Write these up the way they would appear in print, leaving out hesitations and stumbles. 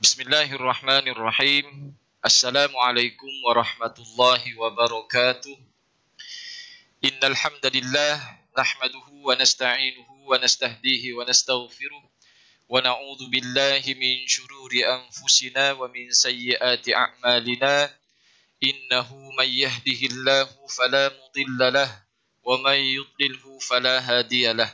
Bismillahirrahmanirrahim. Assalamualaikum warahmatullahi wabarakatuh. Innal hamdalillah nahmaduhu wa nasta'inuhu wa nastahdihi wa nastaghfiruh wa na'udzu billahi min shururi anfusina wa min sayyiati a'malina. Innahu may yahdihillahu fala mudilla lahu wa may yudlilhu fala hadiyalah.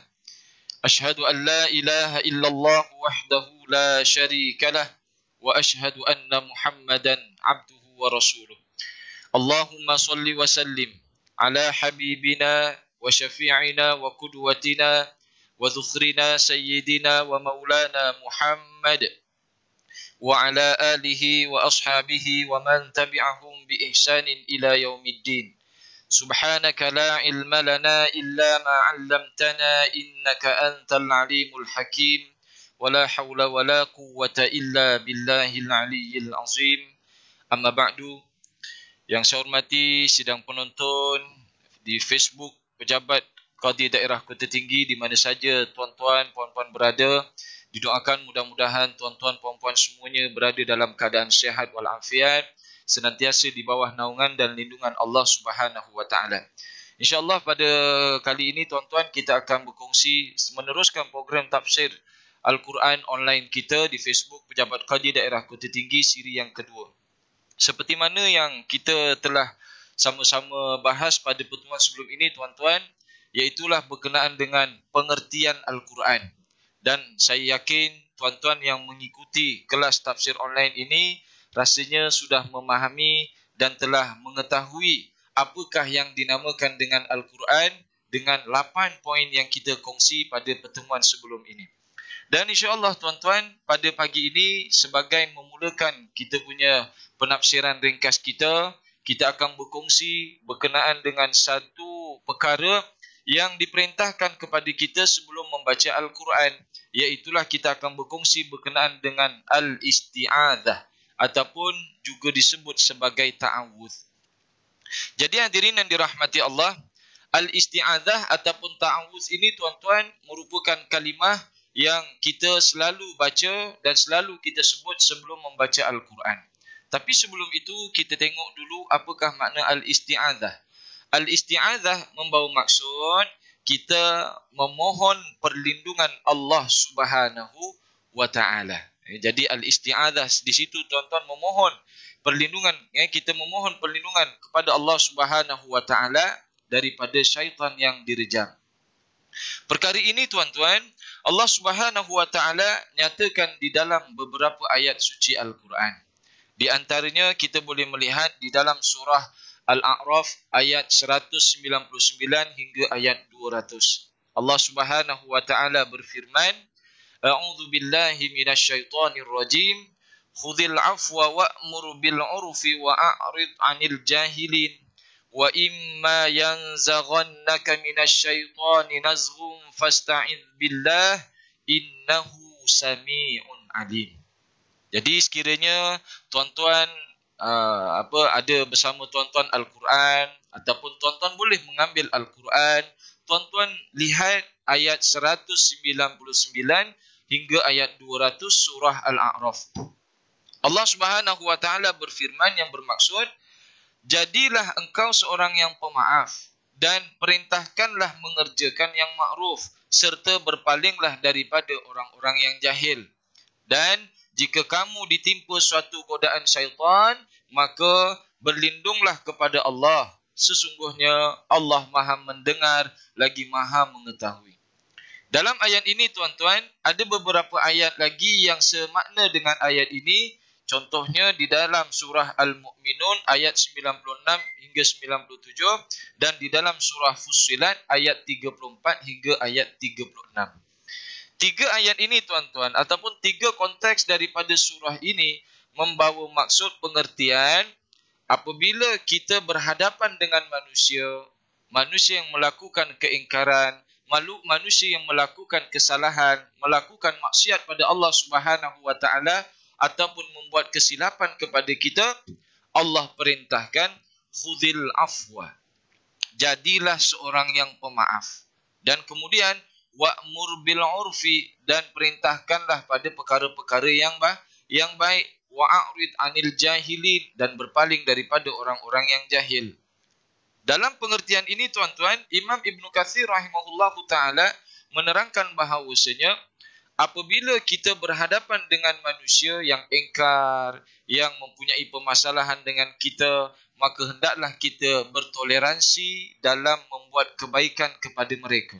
Ashhadu an la ilaha illallah wahdahu la syarika lahu wa ashhadu anna Muhammadan abduhu wa rasuluh. Allahumma salli wa sallim ala habibina wa syafi'ina wa qudwatina wa dhukhrina sayyidina wa maulana Muhammad wa ala alihi wa ashabihi wa man tabi'ahum bi ihsanin ila yaumiddin. Subhanaka la ilma lana illa ma 'allamtana innaka antal alimul hakim. Wala hawla wala quwwata illa billahil aliyyil azim. Amma ba'du. Yang saya hormati sidang penonton di Facebook Pejabat Qadi Daerah Kota Tinggi di mana saja tuan-tuan, puan-puan berada. Didoakan mudah-mudahan tuan-tuan, puan-puan semuanya berada dalam keadaan sihat walafiat, senantiasa di bawah naungan dan lindungan Allah Subhanahu wa taala. InsyaAllah pada kali ini tuan-tuan kita akan berkongsi meneruskan program tafsir Al-Quran online kita di Facebook Pejabat Qadi Daerah Kota Tinggi siri yang kedua. Seperti mana yang kita telah sama-sama bahas pada pertemuan sebelum ini tuan-tuan, iaitulah berkenaan dengan pengertian Al-Quran. Dan saya yakin tuan-tuan yang mengikuti kelas tafsir online ini rasanya sudah memahami dan telah mengetahui apakah yang dinamakan dengan Al-Quran dengan 8 poin yang kita kongsi pada pertemuan sebelum ini. Dan insyaAllah tuan-tuan, pada pagi ini sebagai memulakan kita punya penafsiran ringkas kita, kita akan berkongsi berkenaan dengan satu perkara yang diperintahkan kepada kita sebelum membaca Al-Quran. Iaitulah kita akan berkongsi berkenaan dengan Al-Isti'adzah ataupun juga disebut sebagai ta'awudz. Jadi hadirin yang dirahmati Allah, Al-Isti'adzah ataupun ta'awudz ini tuan-tuan merupakan kalimah yang kita selalu baca dan selalu kita sebut sebelum membaca Al-Quran. Tapi sebelum itu kita tengok dulu apakah makna Al-Isti'adzah. Al-Isti'adzah membawa maksud kita memohon perlindungan Allah Subhanahu wa taala. Jadi Al-Isti'adzah di situ tuan-tuan memohon perlindungan, kita memohon perlindungan kepada Allah Subhanahu wa taala daripada syaitan yang direjam. Perkara ini tuan-tuan, Allah Subhanahu wa taala nyatakan di dalam beberapa ayat suci Al-Quran. Di antaranya kita boleh melihat di dalam surah Al-A'raf ayat 199 hingga ayat 200. Allah Subhanahu wa taala berfirman, A'udzu billahi minasyaitonir rajim. Khudhil afwa wa'mur bil 'urfi wa a'rid 'anil jahilin. Wa imma yanzaghannaka minasyaitani nazghun fasta'idz billah innahu sami'un alim. Jadi sekiranya tuan-tuan ada bersama tuan-tuan Al-Quran ataupun tuan-tuan boleh mengambil Al-Quran, tuan-tuan lihat ayat 199 hingga ayat 200 surah Al-A'raf. Allah Subhanahu wa taala berfirman yang bermaksud, jadilah engkau seorang yang pemaaf dan perintahkanlah mengerjakan yang makruf serta berpalinglah daripada orang-orang yang jahil. Dan jika kamu ditimpa suatu godaan syaitan, maka berlindunglah kepada Allah. Sesungguhnya Allah Maha mendengar lagi Maha mengetahui. Dalam ayat ini tuan-tuan, ada beberapa ayat lagi yang semakna dengan ayat ini. Contohnya di dalam surah Al-Mu'minun ayat 96 hingga 97 dan di dalam surah Fussilat ayat 34 hingga ayat 36. Tiga ayat ini tuan-tuan ataupun tiga konteks daripada surah ini membawa maksud pengertian apabila kita berhadapan dengan manusia yang melakukan keingkaran, manusia yang melakukan kesalahan, melakukan maksiat pada Allah Subhanahu wa taala ataupun membuat kesilapan kepada kita, Allah perintahkan khudhil afwa. Jadilah seorang yang pemaaf. Dan kemudian wa'mur bil urfi, dan perintahkanlah pada perkara-perkara yang baik, wa'rid 'anil jahilin, dan berpaling daripada orang-orang yang jahil. Dalam pengertian ini tuan-tuan, Imam Ibn Katsir rahimahullahu taala menerangkan bahawasanya apabila kita berhadapan dengan manusia yang engkar, yang mempunyai permasalahan dengan kita, maka hendaklah kita bertoleransi dalam membuat kebaikan kepada mereka.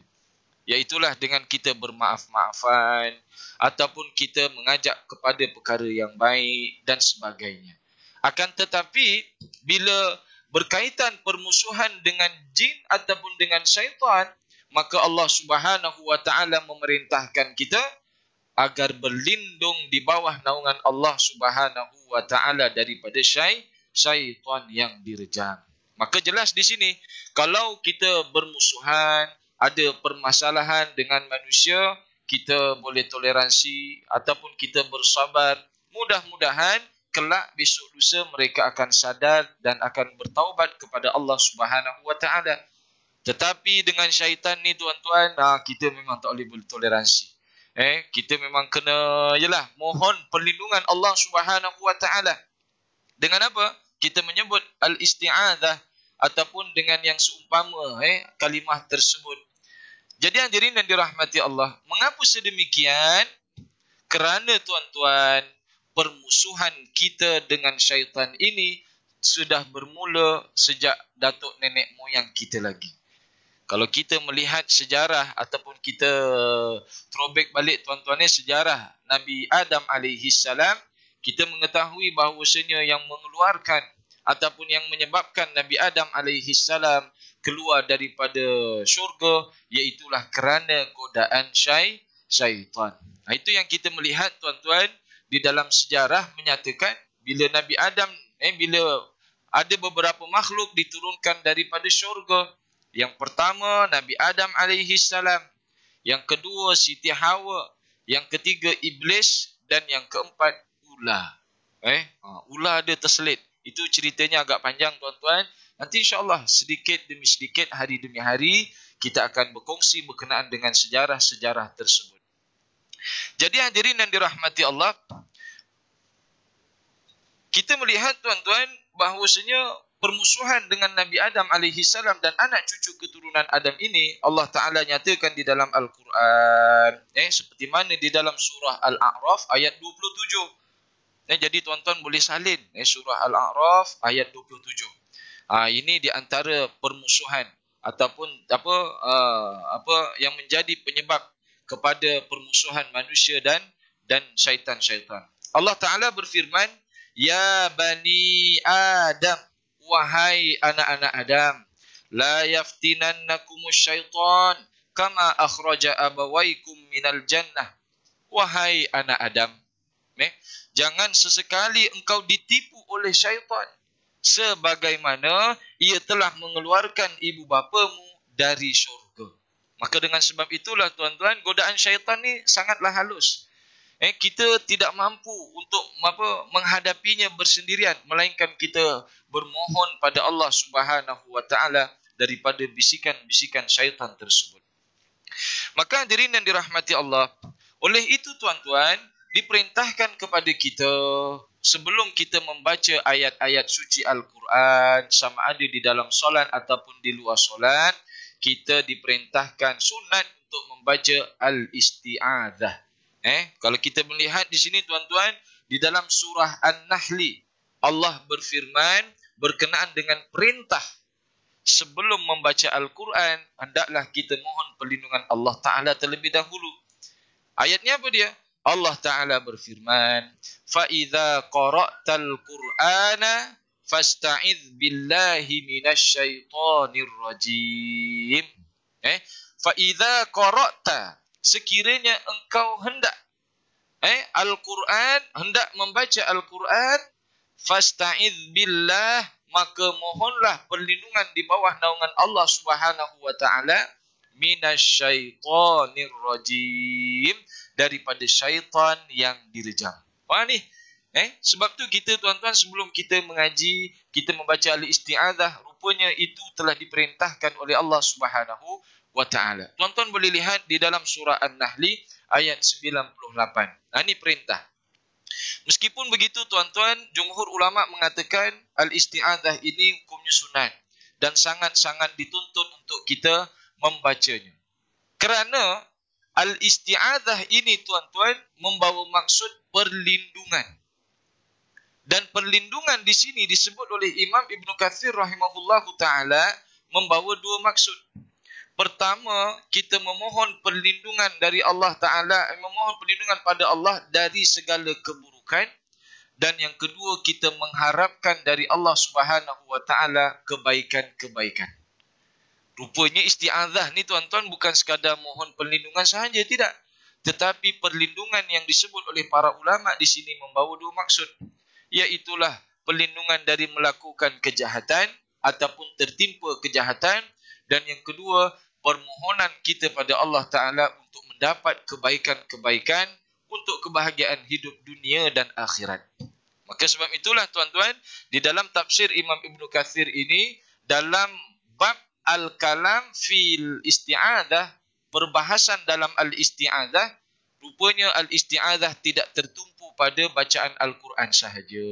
Iaitulah dengan kita bermaaf-maafan ataupun kita mengajak kepada perkara yang baik dan sebagainya. Akan tetapi bila berkaitan permusuhan dengan jin ataupun dengan syaitan, maka Allah Subhanahu wa taala memerintahkan kita agar berlindung di bawah naungan Allah Subhanahu wa taala daripada syaitan yang direjam. Maka jelas di sini, kalau kita bermusuhan, ada permasalahan dengan manusia, kita boleh toleransi ataupun kita bersabar. Mudah-mudahan kelak besok lusa mereka akan sadar dan akan bertaubat kepada Allah Subhanahu wa taala. Tetapi dengan syaitan ni tuan-tuan, kita memang tak boleh bertoleransi. Kita memang kena mohon perlindungan Allah Subhanahu wa taala. Dengan apa? Kita menyebut al-isti'adzah ataupun dengan yang seumpama kalimah tersebut. Jadi hadirin yang dirahmati Allah, mengapa sedemikian? Kerana tuan-tuan, permusuhan kita dengan syaitan ini sudah bermula sejak datuk nenek moyang kita lagi. Kalau kita melihat sejarah ataupun kita throwback balik tuan-tuan sejarah Nabi Adam alaihissalam, kita mengetahui bahawasanya yang mengeluarkan ataupun yang menyebabkan Nabi Adam alaihissalam keluar daripada syurga, iaitulah kerana godaan syaitan. Itu yang kita melihat tuan-tuan di dalam sejarah menyatakan bila Nabi Adam bila ada beberapa makhluk diturunkan daripada syurga. Yang pertama Nabi Adam alaihissalam, yang kedua Siti Hawa, yang ketiga Iblis, dan yang keempat ular. Ular ada terselit. Itu ceritanya agak panjang tuan-tuan. Nanti insya-Allah sedikit demi sedikit, hari demi hari, kita akan berkongsi berkenaan dengan sejarah-sejarah tersebut. Jadi hadirin yang dirahmati Allah, kita melihat tuan-tuan bahawasanya permusuhan dengan Nabi Adam alaihissalam dan anak cucu keturunan Adam ini Allah Ta'ala nyatakan di dalam Al-Quran. Seperti mana di dalam surah Al-A'raf ayat 27. Jadi tuan-tuan boleh salin surah Al-A'raf ayat 27. Ini di antara permusuhan ataupun apa yang menjadi penyebab kepada permusuhan manusia dan syaitan-syaitan. Allah Ta'ala berfirman, Ya Bani Adam, wahai anak-anak Adam, la yaftinannakumus syaitan kama akhraja abawaikum minal jannah. Wahai anak Adam, jangan sesekali engkau ditipu oleh syaitan, sebagaimana ia telah mengeluarkan ibu bapamu dari syurga. Maka dengan sebab itulah tuan-tuan, godaan syaitan ni sangatlah halus. Kita tidak mampu untuk menghadapinya bersendirian, melainkan kita bermohon pada Allah Subhanahu wa taala daripada bisikan-bisikan syaitan tersebut. Maka hadirin yang dirahmati Allah, oleh itu tuan-tuan, diperintahkan kepada kita sebelum kita membaca ayat-ayat suci Al-Quran, sama ada di dalam solat ataupun di luar solat, kita diperintahkan sunat untuk membaca al-isti'adzah. Kalau kita melihat di sini tuan-tuan, di dalam surah An-Nahli, Allah berfirman berkenaan dengan perintah sebelum membaca Al-Quran, hendaklah kita mohon perlindungan Allah Ta'ala terlebih dahulu. Ayatnya apa dia? Allah Ta'ala berfirman, فَإِذَا قَرَأْتَ الْقُرْآنَ فَاسْتَعِذْ بِاللَّهِ مِنَ الشَّيْطَانِ الرَّجِيمِ. فَإِذَا قَرَأْتَ, sekiranya engkau hendak Al-Quran, hendak membaca Al-Quran, فَاسْتَعِذْ بِاللَّهِ, maka mohonlah perlindungan di bawah naungan Allah Subhanahu wa taala, minasyaitonir rajim, daripada syaitan yang direjam. Faham ni? Sebab tu kita tuan-tuan, sebelum kita mengaji, kita membaca al-isti'adzah, rupanya itu telah diperintahkan oleh Allah Subhanahu wa taala. Tuan-tuan boleh lihat di dalam surah An-Nahli ayat 98. Ini perintah. Meskipun begitu tuan-tuan, jumhur ulama mengatakan al-isti'adzah ini hukumnya sunat dan sangat-sangat dituntut untuk kita membacanya. Kerana al-isti'adzah ini tuan-tuan membawa maksud perlindungan. Dan perlindungan di sini disebut oleh Imam Ibn Katsir rahimahullahu ta'ala membawa dua maksud. Pertama, kita memohon perlindungan dari Allah Ta'ala, memohon perlindungan pada Allah dari segala keburukan. Dan yang kedua, kita mengharapkan dari Allah Subhanahu Wa Ta'ala kebaikan-kebaikan. Rupanya isti'adzah ni tuan-tuan bukan sekadar mohon perlindungan sahaja, tidak. Tetapi perlindungan yang disebut oleh para ulama di sini membawa dua maksud. Iaitulah perlindungan dari melakukan kejahatan ataupun tertimpa kejahatan. Dan yang kedua, permohonan kita pada Allah Ta'ala untuk mendapat kebaikan-kebaikan untuk kebahagiaan hidup dunia dan akhirat. Maka sebab itulah tuan-tuan, di dalam tafsir Imam Ibn Katsir ini, dalam bab Al-Kalam fil Isti'adzah, perbahasan dalam Al-Isti'adzah, rupanya Al-Isti'adzah tidak tertumpu pada bacaan Al-Quran sahaja.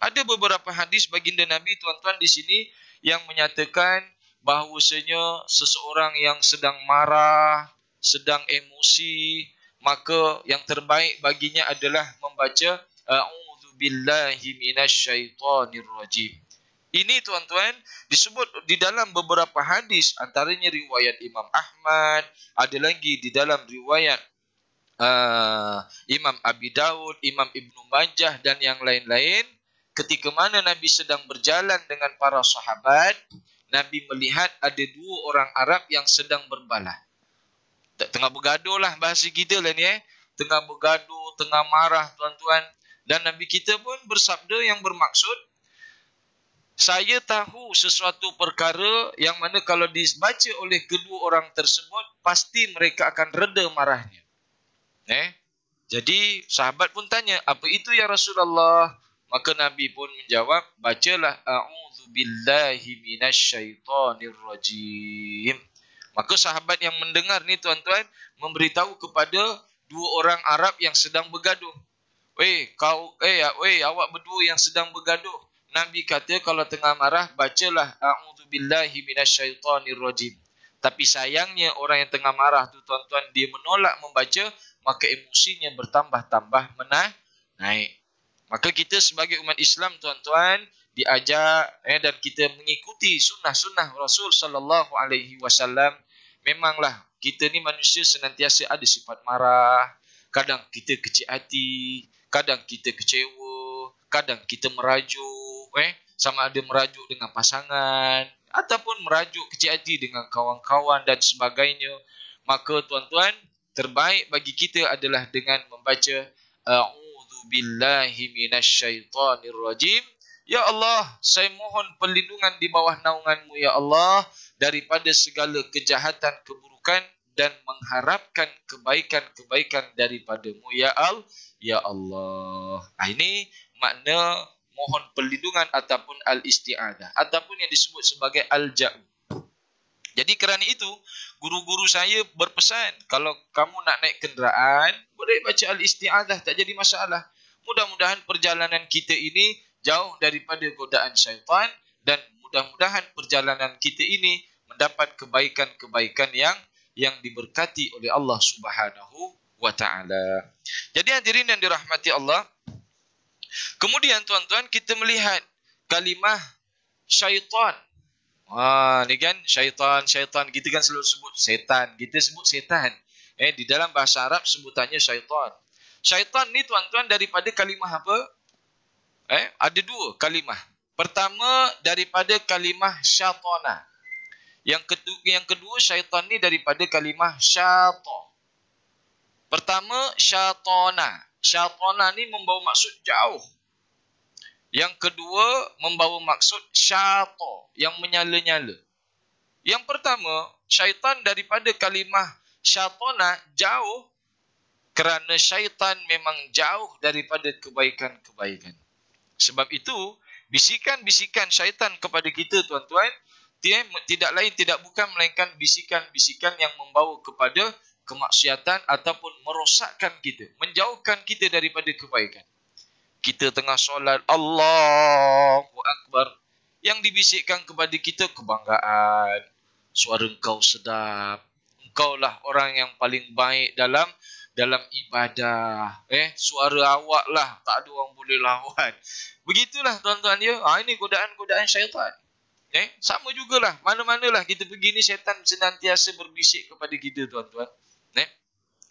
Ada beberapa hadis baginda Nabi tuan-tuan di sini yang menyatakan bahawasanya seseorang yang sedang marah, sedang emosi, maka yang terbaik baginya adalah membaca A'udzubillahi minasyaitonirrajim. Ini tuan-tuan disebut di dalam beberapa hadis, antaranya riwayat Imam Ahmad, ada lagi di dalam riwayat Imam Abi Dawud, Imam Ibnu Majah dan yang lain-lain. Ketika mana Nabi sedang berjalan dengan para sahabat, Nabi melihat ada dua orang Arab yang sedang berbalah. Tengah bergaduh lah bahasa kita lah ni. Tengah bergaduh, tengah marah tuan-tuan. Dan Nabi kita pun bersabda yang bermaksud, saya tahu sesuatu perkara yang mana kalau dibaca oleh kedua orang tersebut, pasti mereka akan reda marahnya. Jadi sahabat pun tanya, apa itu ya Rasulullah? Maka Nabi pun menjawab, bacalah A'udzubillahi minasyaitonirrajim. Maka sahabat yang mendengar ni tuan-tuan memberitahu kepada dua orang Arab yang sedang bergaduh. Awak berdua yang sedang bergaduh. Nabi kata kalau tengah marah bacalah A'udzubillahi minasyaitonirrajim. Tapi sayangnya orang yang tengah marah tu tuan-tuan dia menolak membaca, maka emosinya bertambah-tambah naik. Maka kita sebagai umat Islam tuan-tuan diajak dan kita mengikuti sunnah-sunnah Rasul sallallahu alaihi wasallam. Memanglah kita ni manusia senantiasa ada sifat marah, kadang kita kecil hati, kadang kita kecewa, kadang kita merajuk, sama ada merajuk dengan pasangan ataupun merajuk kecil hati dengan kawan-kawan dan sebagainya. Maka tuan-tuan, terbaik bagi kita adalah dengan membaca A'udzubillahi minasyaitonirrajim. Ya Allah, saya mohon perlindungan di bawah naungan-Mu ya Allah daripada segala kejahatan, keburukan dan mengharapkan kebaikan-kebaikan daripada-Mu ya Allah. Ini makna mohon perlindungan ataupun al-isti'adzah ataupun yang disebut sebagai al-ja'u. Jadi kerana itu, guru-guru saya berpesan, kalau kamu nak naik kenderaan, boleh baca al-isti'adzah, tak jadi masalah. Mudah-mudahan perjalanan kita ini jauh daripada godaan syaitan dan mudah-mudahan perjalanan kita ini mendapat kebaikan-kebaikan yang diberkati oleh Allah Subhanahu wa Ta'ala. Jadi hadirin yang dirahmati Allah, kemudian tuan-tuan kita melihat kalimah syaitan. Ni kan syaitan kita kan selalu sebut setan. Kita sebut setan. Di dalam bahasa Arab sebutannya syaitan. Syaitan ni tuan-tuan daripada kalimah apa? Ada dua kalimah. Pertama daripada kalimah syatana. Yang kedua syaitan ni daripada kalimah syata. Pertama syatana. Syatana ni membawa maksud jauh. Yang kedua membawa maksud syata, yang menyala-nyala. Yang pertama, syaitan daripada kalimah syatana jauh kerana syaitan memang jauh daripada kebaikan-kebaikan. Sebab itu, bisikan-bisikan syaitan kepada kita tuan-tuan tidak lain tidak bukan melainkan bisikan-bisikan yang membawa kepada kemaksiatan ataupun merosakkan kita, menjauhkan kita daripada kebaikan. Kita tengah solat, Allahu Akbar. Yang dibisikkan kepada kita kebanggaan. Suara engkau sedap. Engkaulah orang yang paling baik dalam ibadah. Suara awak lah, tak ada orang boleh lawan. Begitulah tuan-tuan ya. Ini godaan-godaan syaitan. Sama jugalah. Mana-manalah kita pergi ni, syaitan senantiasa berbisik kepada kita tuan-tuan.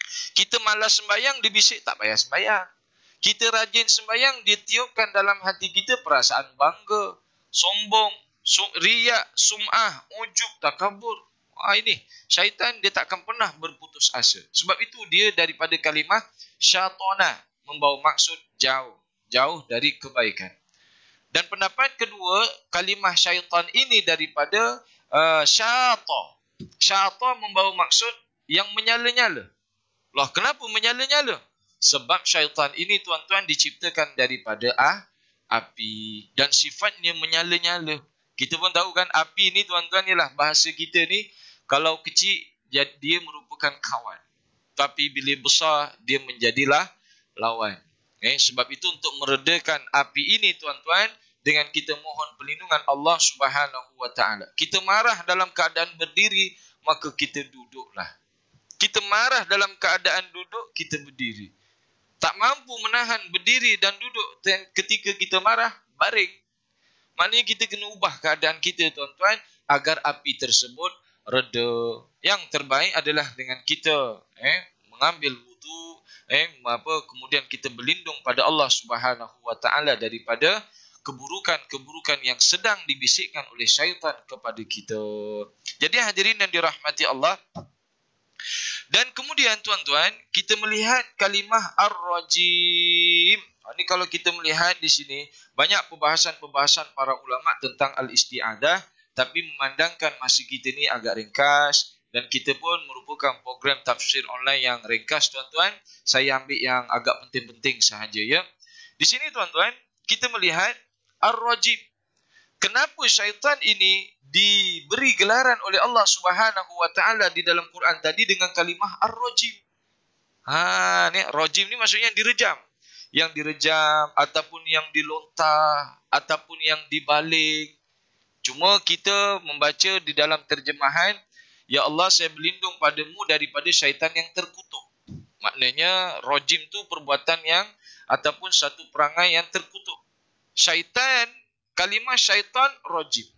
Kita malas sembahyang, dibisik tak payah sembahyang. Kita rajin sembahyang, dia tiupkan dalam hati kita perasaan bangga, sombong, riak, sum'ah, ujub, takabur. Ini syaitan dia takkan pernah berputus asa. Sebab itu dia daripada kalimah syatona, membawa maksud jauh dari kebaikan. Dan pendapat kedua, kalimah syaitan ini daripada syata. Syata membawa maksud yang menyala-nyala. Loh, kenapa menyala-nyala? Sebab syaitan ini tuan-tuan diciptakan daripada api dan sifatnya menyala-nyala. Kita pun tahu kan api ni tuan-tuan ialah bahasa kita ni, kalau kecil dia merupakan kawan. Tapi bila besar dia menjadilah lawan. Sebab itu untuk meredakan api ini tuan-tuan, dengan kita mohon perlindungan Allah Subhanahu wa taala. Kita marah dalam keadaan berdiri, maka kita duduklah. Kita marah dalam keadaan duduk, kita berdiri. Tak mampu menahan berdiri dan duduk ketika kita marah, baring. Maknanya kita kena ubah keadaan kita tuan-tuan, agar api tersebut reda. Yang terbaik adalah dengan kita mengambil wudu, kemudian kita berlindung pada Allah Subhanahu wa taala daripada keburukan-keburukan yang sedang dibisikkan oleh syaitan kepada kita. Jadi hadirin yang dirahmati Allah, dan kemudian tuan-tuan, kita melihat kalimah ar-rajim. Ini kalau kita melihat di sini, banyak perbahasan-perbahasan para ulama tentang al-isti'adah, tapi memandangkan masa kita ni agak ringkas, dan kita pun merupakan program tafsir online yang ringkas tuan-tuan. Saya ambil yang agak penting-penting sahaja ya. Di sini tuan-tuan, kita melihat ar-rajim. Kenapa syaitan ini diberi gelaran oleh Allah Subhanahu wa taala di dalam Quran tadi dengan kalimah ar-rajim? Ni rajim ni maksudnya yang direjam. Yang direjam ataupun yang dilontah ataupun yang dibalik. Cuma kita membaca di dalam terjemahan, ya Allah saya berlindung padamu daripada syaitan yang terkutuk. Maknanya rajim tu perbuatan yang ataupun satu perangai yang terkutuk. Syaitan, kalimah syaitan rajim.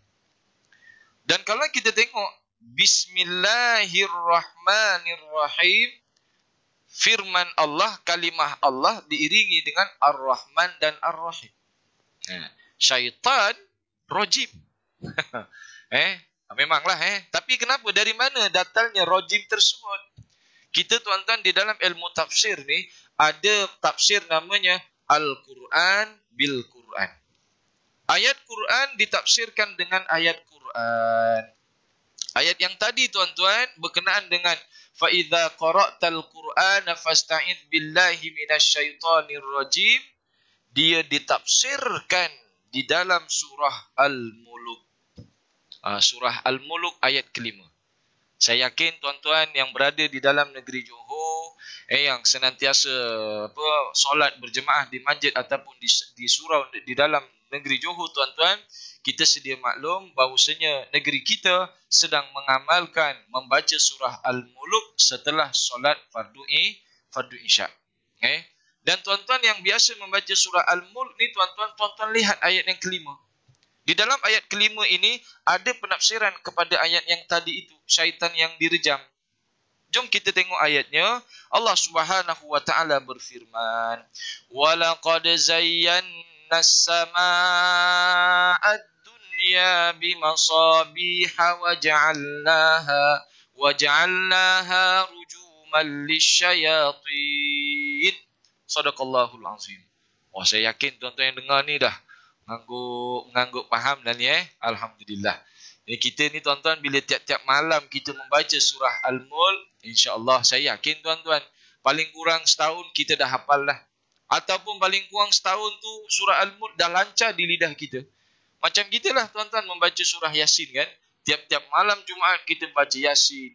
Dan kalau kita tengok Bismillahirrahmanirrahim, firman Allah, kalimah Allah diiringi dengan Ar-Rahman dan Ar-Rahim. Syaitan rajim. Memanglah tapi kenapa, dari mana datangnya rajim tersebut? Kita tuan-tuan di dalam ilmu tafsir ni ada tafsir namanya Al-Quran bil Quran. Ayat Quran ditafsirkan dengan ayat Quran. Ayat yang tadi tuan-tuan berkenaan dengan fa idza qara'tal Qur'ana fasta'idz billahi minasyaitonir rajim, dia ditafsirkan di dalam surah Al-Mulk. Surah Al-Mulk ayat kelima. Saya yakin tuan-tuan yang berada di dalam negeri Johor, yang senantiasa solat berjemaah di masjid ataupun di surau di dalam negeri Johor tuan-tuan, kita sedia maklum bahawasanya negeri kita sedang mengamalkan membaca surah Al-Mulk setelah solat fardu Isya. Dan tuan-tuan yang biasa membaca surah Al-Mulk ni tuan-tuan lihat ayat yang kelima. Di dalam ayat kelima ini ada penafsiran kepada ayat yang tadi itu, syaitan yang direjam. Jom kita tengok ayatnya. Allah Subhanahu wa taala berfirman, "Wa laqad zayyana as-samaa'a ad-dunya bimasabiha wa ja'alnaha rujuman lisyayatin." Shadaqallahul azim. Saya yakin tuan-tuan yang dengar ni dah mengangguk faham dah ni Alhamdulillah. Jadi kita ni tuan-tuan bila tiap-tiap malam kita membaca surah Al-Mulk, insya-Allah saya yakin tuan-tuan paling kurang setahun kita dah hafal dah. Ataupun paling kurang setahun tu surah Al-Mulk dah lancar di lidah kita. Macam gitulah tuan-tuan membaca surah Yasin kan. Tiap-tiap malam Jumaat kita baca Yasin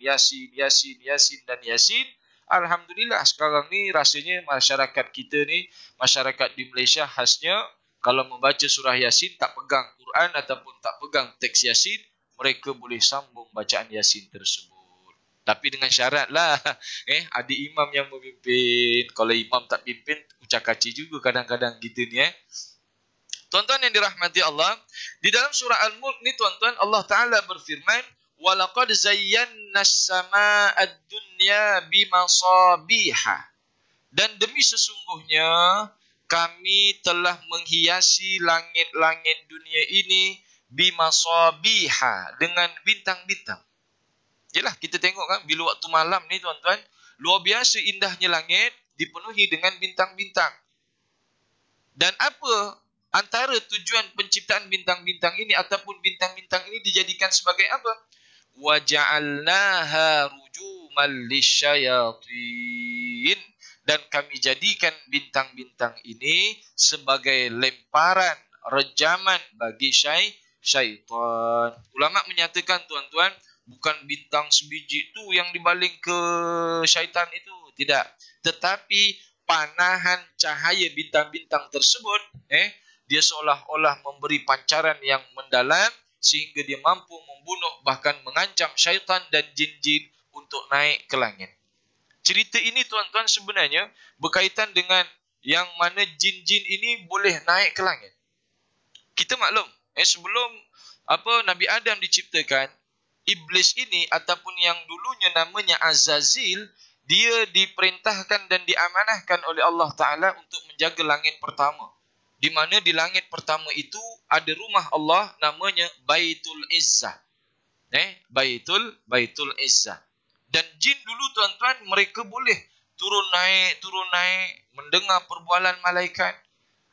dan Yasin. Alhamdulillah sekarang ni rasanya masyarakat kita ni, masyarakat di Malaysia khasnya, kalau membaca surah Yasin tak pegang Quran ataupun tak pegang teks Yasin, mereka boleh sambung bacaan Yasin tersebut. Tapi dengan syarat lah, ada imam yang memimpin. Kalau imam tak pimpin, ucak-kaci juga kadang-kadang kita ni. Tuan-tuan yang dirahmati Allah, di dalam surah Al-Mulk ni tuan-tuan, Allah Ta'ala berfirman, وَلَقَدْ زَيَّنَّا السَّمَاءَ الدُّنْيَا بِمَصَابِيحَ. Dan demi sesungguhnya, kami telah menghiasi langit-langit dunia ini bimasabiha, dengan bintang-bintang. Yalah, kita tengok kan, bila waktu malam ni tuan-tuan, luar biasa indahnya langit, dipenuhi dengan bintang-bintang. Dan apa antara tujuan penciptaan bintang-bintang ini ataupun bintang-bintang ini dijadikan sebagai apa? وَجَعَلْنَاهَا رُجُومًا لِلشَّيَاطِينِ. Dan kami jadikan bintang-bintang ini sebagai lemparan, rejaman bagi syaitan. Ulama menyatakan tuan-tuan, bukan bintang sebiji tu yang dibaling ke syaitan itu, tidak. Tetapi panahan cahaya bintang-bintang tersebut, dia seolah-olah memberi pancaran yang mendalam sehingga dia mampu membunuh bahkan mengancam syaitan dan jin-jin untuk naik ke langit. Cerita ini tuan-tuan sebenarnya berkaitan dengan yang mana jin-jin ini boleh naik ke langit. Kita maklum, sebelum Nabi Adam diciptakan, iblis ini ataupun yang dulunya namanya Azazil, dia diperintahkan dan diamanahkan oleh Allah Ta'ala untuk menjaga langit pertama. Di mana di langit pertama itu ada rumah Allah namanya Baitul Izzah. Baitul Izzah. Dan jin dulu tuan-tuan, mereka boleh turun naik, mendengar perbualan malaikat.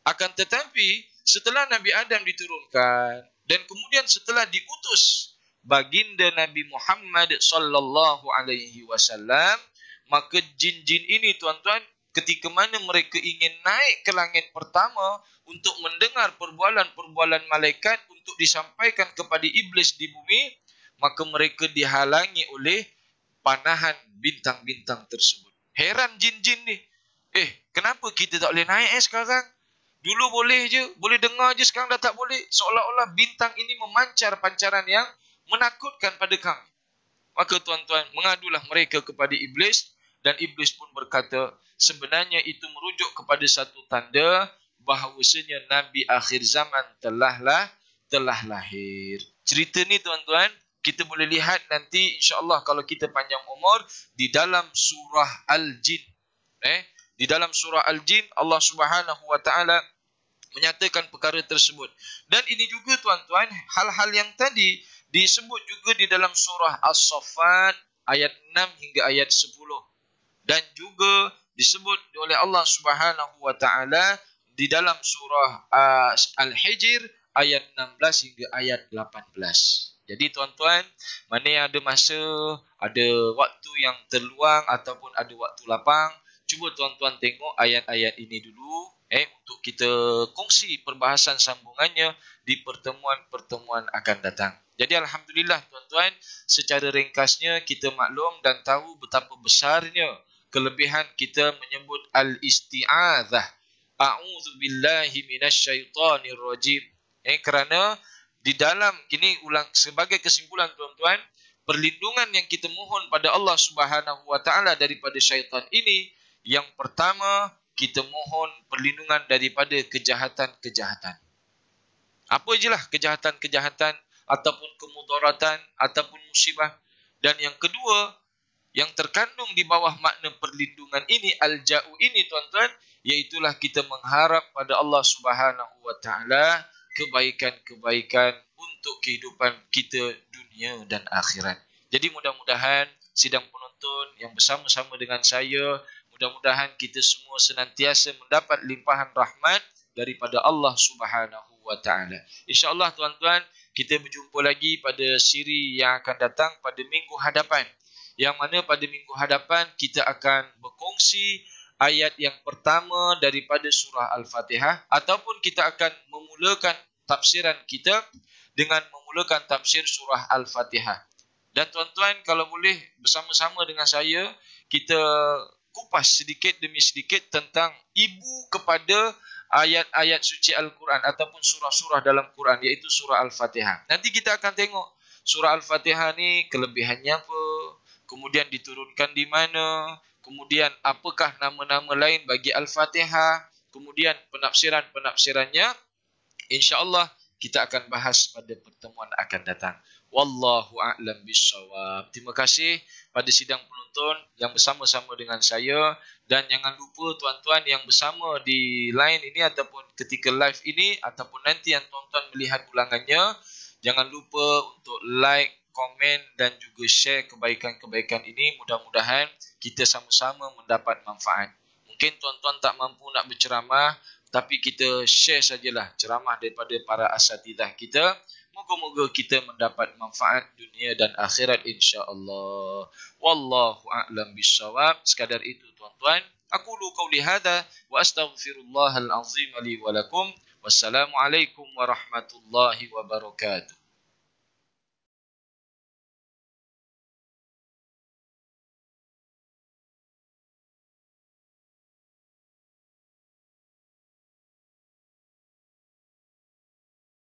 Akan tetapi, setelah Nabi Adam diturunkan, dan kemudian setelah diutus baginda Nabi Muhammad sallallahu alaihi wasallam, maka jin-jin ini tuan-tuan, ketika mana mereka ingin naik ke langit pertama untuk mendengar perbualan-perbualan malaikat untuk disampaikan kepada iblis di bumi, maka mereka dihalangi oleh panahan bintang-bintang tersebut. Heran jin-jin ni. Kenapa kita tak boleh naik sekarang? Dulu boleh je, boleh dengar je, sekarang dah tak boleh. Seolah-olah bintang ini memancar pancaran yang menakutkan pada kami. Maka tuan-tuan, mengadulah mereka kepada iblis, dan iblis pun berkata, sebenarnya itu merujuk kepada satu tanda bahawasanya Nabi akhir zaman telah lahir. Cerita ni tuan-tuan, kita boleh lihat nanti insya-Allah kalau kita panjang umur di dalam surah Al-Jin. Di dalam surah Al-Jin Allah Subhanahu wa taala menyatakan perkara tersebut. Dan ini juga tuan-tuan, hal-hal yang tadi disebut juga di dalam surah As-Saffat ayat 6 hingga ayat 10. Dan juga disebut oleh Allah Subhanahu wa taala di dalam surah Al-Hijr ayat 16 hingga ayat 18. Jadi tuan-tuan, mana yang ada masa, ada waktu yang terluang ataupun ada waktu lapang, cuba tuan-tuan tengok ayat-ayat ini dulu untuk kita kongsi perbahasan sambungannya di pertemuan-pertemuan akan datang. Jadi alhamdulillah tuan-tuan, secara ringkasnya kita maklum dan tahu betapa besarnya kelebihan kita menyebut al-isti'adzah. A'udzubillahi minasyaitonirrajim. Kerana di dalam ini sebagai kesimpulan tuan-tuan, perlindungan yang kita mohon pada Allah Subhanahu wa taala daripada syaitan ini, yang pertama kita mohon perlindungan daripada kejahatan-kejahatan. Apa jelah kejahatan-kejahatan ataupun kemudaratan ataupun musibah. Dan yang kedua, yang terkandung di bawah makna perlindungan ini, al-ja'u ini tuan-tuan, iaitulah kita mengharap pada Allah Subhanahu wa taala kebaikan-kebaikan untuk kehidupan kita dunia dan akhirat. Jadi mudah-mudahan sidang penonton yang bersama-sama dengan saya, mudah-mudahan kita semua senantiasa mendapat limpahan rahmat daripada Allah Subhanahu wa taala. Insya-Allah tuan-tuan, kita berjumpa lagi pada siri yang akan datang pada minggu hadapan. Yang mana pada minggu hadapan kita akan berkongsi ayat yang pertama daripada surah Al-Fatihah, ataupun kita akan memulakan tafsiran kita dengan memulakan tafsir surah Al-Fatihah. Dan tuan-tuan, kalau boleh bersama-sama dengan saya, kita kupas sedikit demi sedikit tentang ibu kepada ayat-ayat suci Al-Quran ataupun surah-surah dalam Quran, iaitu surah Al-Fatihah. Nanti kita akan tengok surah Al-Fatihah ni kelebihannya apa, kemudian diturunkan di mana, kemudian apakah nama-nama lain bagi Al-Fatihah, kemudian penafsiran-penafsirannya. InsyaAllah kita akan bahas pada pertemuan akan datang. Wallahu a'lam bishawab. Terima kasih pada sidang penonton yang bersama-sama dengan saya, dan jangan lupa tuan-tuan yang bersama di line ini ataupun ketika live ini ataupun nanti yang tuan-tuan melihat ulangannya, jangan lupa untuk like, komen dan juga share kebaikan-kebaikan ini. Mudah-mudahan kita sama-sama mendapat manfaat. Mungkin tuan-tuan tak mampu nak berceramah, tapi kita share sajalah ceramah daripada para asatidzah kita. Moga-moga kita mendapat manfaat dunia dan akhirat insya-Allah. Wallahu a'lam bishawab. Sekadar itu tuan-tuan. Aqulu qauli hadza wa astaghfirullahal azim li wa lakum. Wassalamualaikum warahmatullahi wabarakatuh.